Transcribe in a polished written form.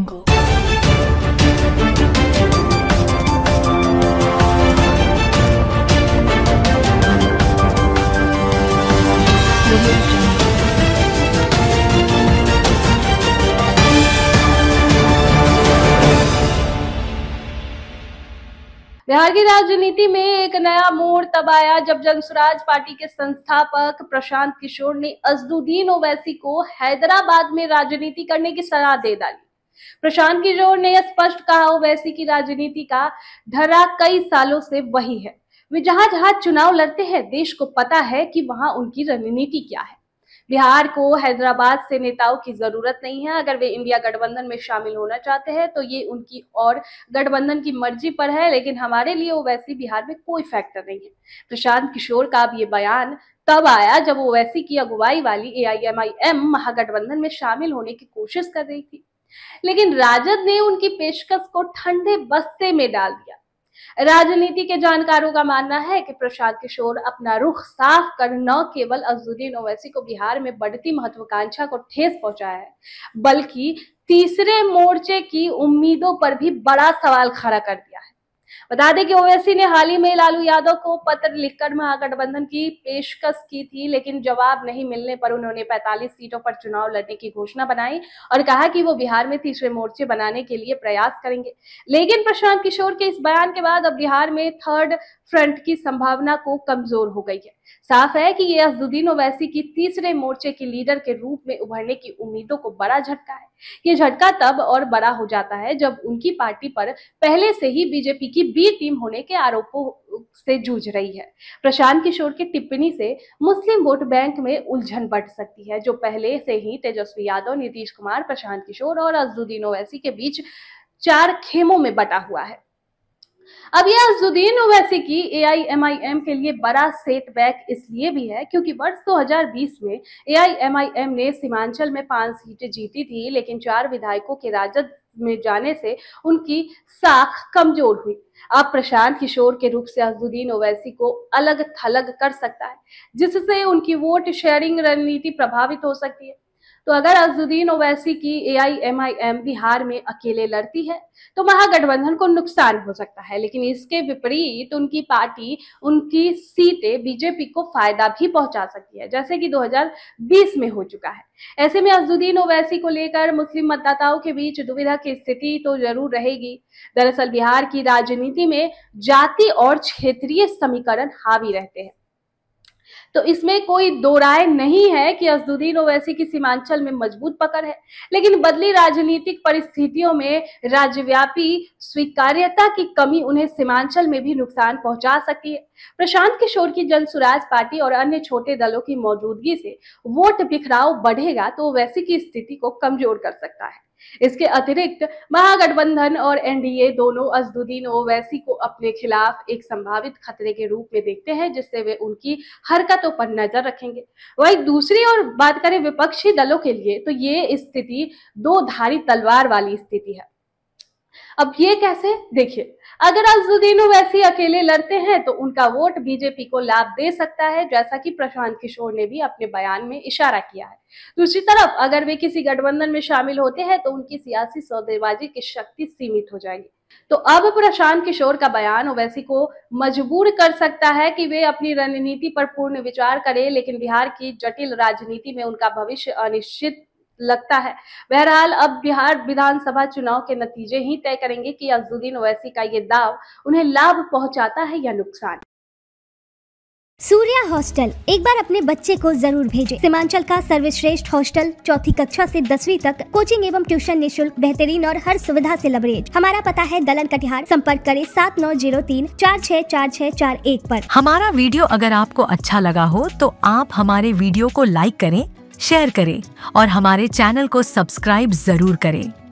को। बिहार की राजनीति में एक नया मोड़ तब आया जब जनसुराज पार्टी के संस्थापक प्रशांत किशोर ने अजदुद्दीन ओवैसी को हैदराबाद में राजनीति करने की सलाह दे डाली। प्रशांत किशोर ने स्पष्ट कहा, ओवैसी की राजनीति का ढर्रा कई सालों से वही है। वे जहां जहां चुनाव लड़ते हैं, देश को पता है कि वहां उनकी रणनीति क्या है। बिहार को हैदराबाद से नेताओं की जरूरत नहीं है। अगर वे इंडिया गठबंधन में शामिल होना चाहते हैं तो ये उनकी और गठबंधन की मर्जी पर है, लेकिन हमारे लिए ओवैसी बिहार में कोई फैक्टर नहीं है। प्रशांत किशोर का अब ये बयान तब आया जब ओवैसी की अगुवाई वाली AIMIM महागठबंधन में शामिल होने की कोशिश कर रही थी, लेकिन राजद ने उनकी पेशकश को ठंडे बस्ते में डाल दिया। राजनीति के जानकारों का मानना है कि प्रशांत किशोर अपना रुख साफ कर न केवल अजदुद्दीन ओवैसी को बिहार में बढ़ती महत्वाकांक्षा को ठेस पहुंचाया है, बल्कि तीसरे मोर्चे की उम्मीदों पर भी बड़ा सवाल खड़ा कर दिया है। बता दें कि ओवैसी ने हाल ही में लालू यादव को पत्र लिखकर महागठबंधन की पेशकश की थी, लेकिन जवाब नहीं मिलने पर उन्होंने 45 सीटों पर चुनाव लड़ने की घोषणा बनाई और कहा कि वो बिहार में तीसरे मोर्चे बनाने के लिए प्रयास करेंगे। लेकिन प्रशांत किशोर के इस बयान के बाद अब बिहार में थर्ड फ्रंट की संभावना को कमजोर हो गई है। साफ है कि ये अजदुद्दीन ओवैसी की तीसरे मोर्चे के लीडर के रूप में उभरने की उम्मीदों को बड़ा झटका है। ये झटका तब और बड़ा हो जाता है जब उनकी पार्टी पर पहले से ही बीजेपी की बी टीम होने के आरोपों से जूझ रही है। प्रशांत किशोर की टिप्पणी से मुस्लिम वोट बैंक में उलझन बढ़ सकती है, जो पहले से ही तेजस्वी यादव, नीतीश कुमार, प्रशांत किशोर और अजदुद्दीन ओवैसी के बीच 4 खेमों में बटा हुआ है। अब यह अजदुद्दीन ओवैसी की AIMIM के लिए बड़ा सेटबैक इसलिए भी है क्योंकि वर्ष 2020 में AIMIM ने सीमांचल में 5 सीटें जीती थी, लेकिन 4 विधायकों के राजद में जाने से उनकी साख कमजोर हुई। अब प्रशांत किशोर के रूप से अजदुद्दीन ओवैसी को अलग थलग कर सकता है, जिससे उनकी वोट शेयरिंग रणनीति प्रभावित हो सकती है। तो अगर अजदुद्दीन ओवैसी की AIMIM बिहार में अकेले लड़ती है तो महागठबंधन को नुकसान हो सकता है, लेकिन इसके विपरीत उनकी पार्टी, उनकी सीटें बीजेपी को फायदा भी पहुंचा सकती है, जैसे कि 2020 में हो चुका है। ऐसे में अजदुद्दीन ओवैसी को लेकर मुस्लिम मतदाताओं के बीच दुविधा की स्थिति तो जरूर रहेगी। दरअसल बिहार की राजनीति में जाति और क्षेत्रीय समीकरण हावी रहते हैं, तो इसमें कोई दो राय नहीं है कि अजदुद्दीन ओवैसी की सीमांचल में मजबूत पकड़ है, लेकिन बदली राजनीतिक परिस्थितियों में राज्यव्यापी स्वीकार्यता की कमी उन्हें सीमांचल में भी नुकसान पहुंचा सकती है। प्रशांत किशोर की जनसुराज पार्टी और अन्य छोटे दलों की मौजूदगी से वोट बिखराव बढ़ेगा तो ओवैसी की स्थिति को कमजोर कर सकता है। इसके अतिरिक्त महागठबंधन और NDA दोनों अजदुद्दीन ओवैसी को अपने खिलाफ एक संभावित खतरे के रूप में देखते हैं, जिससे वे उनकी हरकतों पर नजर रखेंगे। वहीं दूसरी ओर बात करें विपक्षी दलों के लिए, तो ये स्थिति दो धारी तलवार वाली स्थिति है। अब ये कैसे, देखिए, अगर अजदुद्दीन ओवैसी अकेले लड़ते हैं तो उनका वोट बीजेपी को लाभ दे सकता है, जैसा कि प्रशांत किशोर ने भी अपने बयान में इशारा किया है। दूसरी तरफ अगर वे किसी गठबंधन में शामिल होते हैं तो उनकी सियासी सौदेबाजी की शक्ति सीमित हो जाएगी। तो अब प्रशांत किशोर का बयान ओवैसी को मजबूर कर सकता है कि वे अपनी रणनीति पर पूर्ण विचार करें, लेकिन बिहार की जटिल राजनीति में उनका भविष्य अनिश्चित लगता है। बहरहाल अब बिहार विधानसभा चुनाव के नतीजे ही तय करेंगे कि अजदुद्दीन ओवैसी का ये दाव उन्हें लाभ पहुंचाता है या नुकसान। सूर्या हॉस्टल एक बार अपने बच्चे को जरूर भेजें। सीमांचल का सर्वश्रेष्ठ हॉस्टल, 4ठी कक्षा से 10वीं तक कोचिंग एवं ट्यूशन निःशुल्क, बेहतरीन और हर सुविधा से लबरेज। हमारा पता है दलन कटिहार। संपर्क करें 7903464641 पर। हमारा वीडियो अगर आपको अच्छा लगा हो तो आप हमारे वीडियो को लाइक करें, शेयर करें और हमारे चैनल को सब्सक्राइब जरूर करें।